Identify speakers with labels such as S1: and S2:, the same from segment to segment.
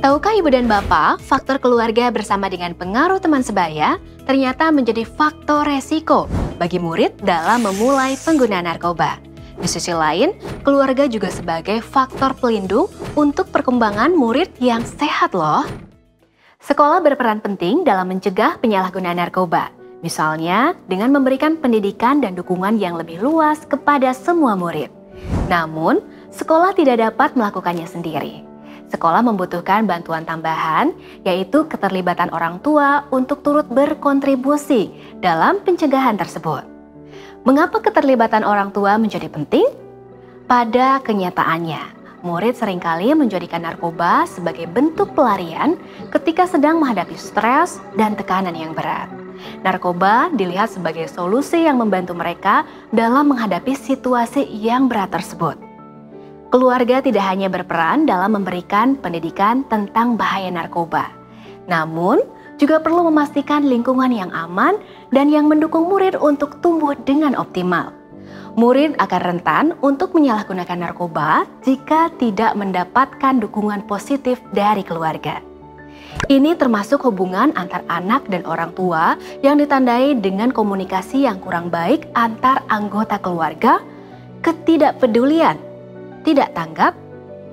S1: Tahukah Ibu dan Bapak, faktor keluarga bersama dengan pengaruh teman sebaya ternyata menjadi faktor resiko bagi murid dalam memulai penggunaan narkoba. Di sisi lain, keluarga juga sebagai faktor pelindung untuk perkembangan murid yang sehat loh. Sekolah berperan penting dalam mencegah penyalahgunaan narkoba, misalnya dengan memberikan pendidikan dan dukungan yang lebih luas kepada semua murid. Namun, sekolah tidak dapat melakukannya sendiri. Sekolah membutuhkan bantuan tambahan, yaitu keterlibatan orang tua untuk turut berkontribusi dalam pencegahan tersebut. Mengapa keterlibatan orang tua menjadi penting? Pada kenyataannya, murid seringkali menjadikan narkoba sebagai bentuk pelarian ketika sedang menghadapi stres dan tekanan yang berat. Narkoba dilihat sebagai solusi yang membantu mereka dalam menghadapi situasi yang berat tersebut. Keluarga tidak hanya berperan dalam memberikan pendidikan tentang bahaya narkoba, namun juga perlu memastikan lingkungan yang aman dan yang mendukung murid untuk tumbuh dengan optimal. Murid akan rentan untuk menyalahgunakan narkoba jika tidak mendapatkan dukungan positif dari keluarga. Ini termasuk hubungan antar anak dan orang tua yang ditandai dengan komunikasi yang kurang baik antar anggota keluarga, ketidakpedulian, tidak tanggap,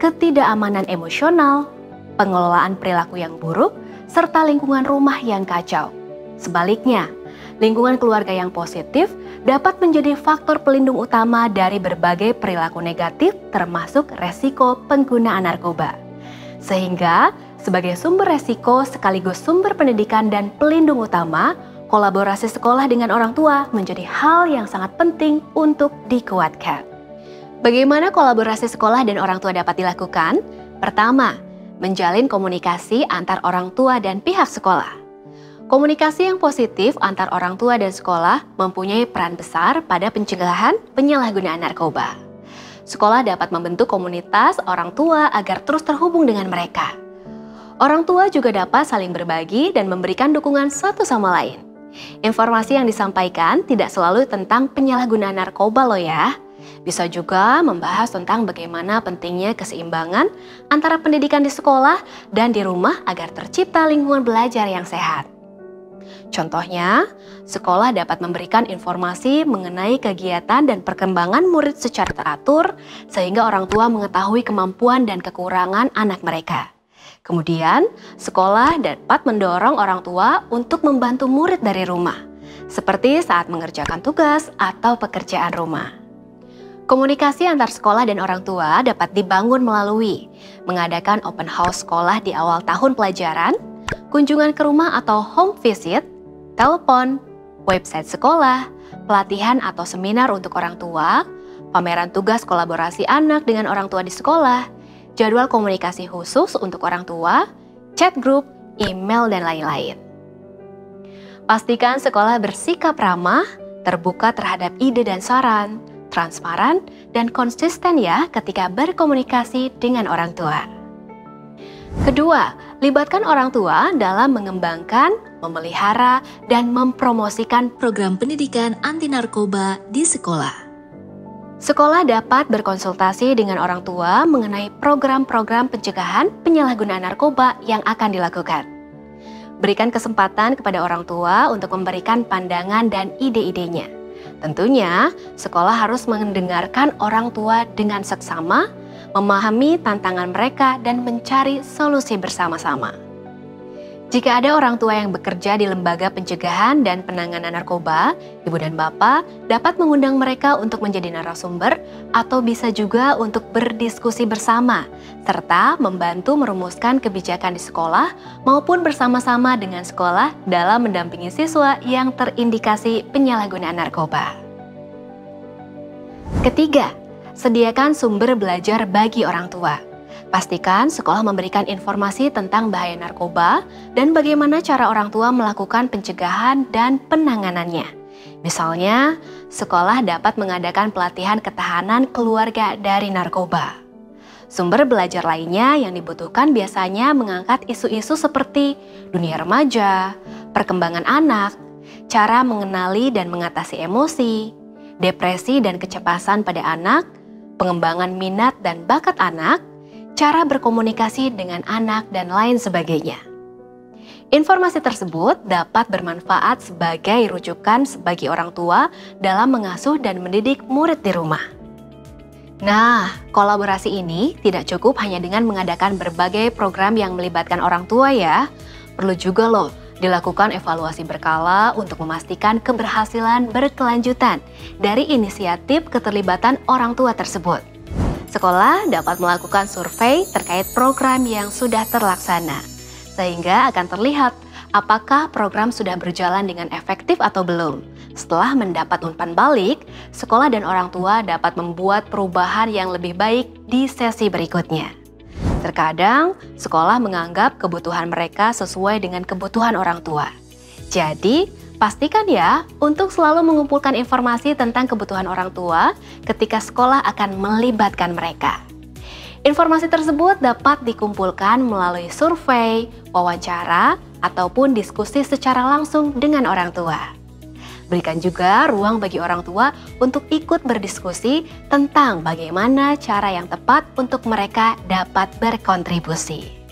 S1: ketidakamanan emosional, pengelolaan perilaku yang buruk, serta lingkungan rumah yang kacau. Sebaliknya, lingkungan keluarga yang positif dapat menjadi faktor pelindung utama dari berbagai perilaku negatif termasuk resiko penggunaan narkoba. Sehingga, sebagai sumber resiko sekaligus sumber pendidikan dan pelindung utama, kolaborasi sekolah dengan orang tua menjadi hal yang sangat penting untuk dikuatkan. Bagaimana kolaborasi sekolah dan orang tua dapat dilakukan? Pertama, menjalin komunikasi antar orang tua dan pihak sekolah. Komunikasi yang positif antar orang tua dan sekolah mempunyai peran besar pada pencegahan penyalahgunaan narkoba. Sekolah dapat membentuk komunitas orang tua agar terus terhubung dengan mereka. Orang tua juga dapat saling berbagi dan memberikan dukungan satu sama lain. Informasi yang disampaikan tidak selalu tentang penyalahgunaan narkoba loh ya. Bisa juga membahas tentang bagaimana pentingnya keseimbangan antara pendidikan di sekolah dan di rumah agar tercipta lingkungan belajar yang sehat. Contohnya, sekolah dapat memberikan informasi mengenai kegiatan dan perkembangan murid secara teratur sehingga orang tua mengetahui kemampuan dan kekurangan anak mereka. Kemudian, sekolah dapat mendorong orang tua untuk membantu murid dari rumah, seperti saat mengerjakan tugas atau pekerjaan rumah. Komunikasi antar sekolah dan orang tua dapat dibangun melalui mengadakan open house sekolah di awal tahun pelajaran, kunjungan ke rumah atau home visit, telepon, website sekolah, pelatihan atau seminar untuk orang tua, pameran tugas kolaborasi anak dengan orang tua di sekolah, jadwal komunikasi khusus untuk orang tua, chat group, email, dan lain-lain. Pastikan sekolah bersikap ramah, terbuka terhadap ide dan saran, transparan, dan konsisten ya ketika berkomunikasi dengan orang tua. Kedua, libatkan orang tua dalam mengembangkan, memelihara, dan mempromosikan program pendidikan anti narkoba di sekolah. Sekolah dapat berkonsultasi dengan orang tua mengenai program-program pencegahan penyalahgunaan narkoba yang akan dilakukan. Berikan kesempatan kepada orang tua untuk memberikan pandangan dan ide-idenya. Tentunya, sekolah harus mendengarkan orang tua dengan seksama, memahami tantangan mereka, dan mencari solusi bersama-sama. Jika ada orang tua yang bekerja di lembaga pencegahan dan penanganan narkoba, Ibu dan Bapak dapat mengundang mereka untuk menjadi narasumber atau bisa juga untuk berdiskusi bersama, serta membantu merumuskan kebijakan di sekolah maupun bersama-sama dengan sekolah dalam mendampingi siswa yang terindikasi penyalahgunaan narkoba. Ketiga, sediakan sumber belajar bagi orang tua. Pastikan sekolah memberikan informasi tentang bahaya narkoba dan bagaimana cara orang tua melakukan pencegahan dan penanganannya. Misalnya, sekolah dapat mengadakan pelatihan ketahanan keluarga dari narkoba. Sumber belajar lainnya yang dibutuhkan biasanya mengangkat isu-isu seperti dunia remaja, perkembangan anak, cara mengenali dan mengatasi emosi, depresi dan kecemasan pada anak, pengembangan minat dan bakat anak, cara berkomunikasi dengan anak, dan lain sebagainya. Informasi tersebut dapat bermanfaat sebagai rujukan bagi orang tua dalam mengasuh dan mendidik murid di rumah. Nah, kolaborasi ini tidak cukup hanya dengan mengadakan berbagai program yang melibatkan orang tua ya. Perlu juga loh dilakukan evaluasi berkala untuk memastikan keberhasilan berkelanjutan dari inisiatif keterlibatan orang tua tersebut. Sekolah dapat melakukan survei terkait program yang sudah terlaksana, sehingga akan terlihat apakah program sudah berjalan dengan efektif atau belum. Setelah mendapat umpan balik, sekolah dan orang tua dapat membuat perubahan yang lebih baik di sesi berikutnya. Terkadang, sekolah menganggap kebutuhan mereka sesuai dengan kebutuhan orang tua. Jadi, pastikan ya untuk selalu mengumpulkan informasi tentang kebutuhan orang tua ketika sekolah akan melibatkan mereka. Informasi tersebut dapat dikumpulkan melalui survei, wawancara, ataupun diskusi secara langsung dengan orang tua. Berikan juga ruang bagi orang tua untuk ikut berdiskusi tentang bagaimana cara yang tepat untuk mereka dapat berkontribusi.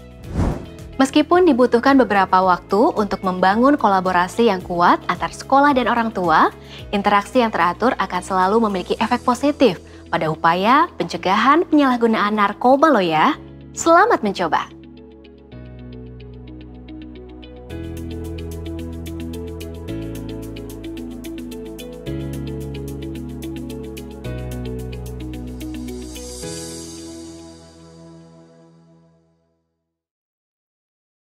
S1: Meskipun dibutuhkan beberapa waktu untuk membangun kolaborasi yang kuat antar sekolah dan orang tua, interaksi yang teratur akan selalu memiliki efek positif pada upaya pencegahan penyalahgunaan narkoba loh ya. Selamat mencoba!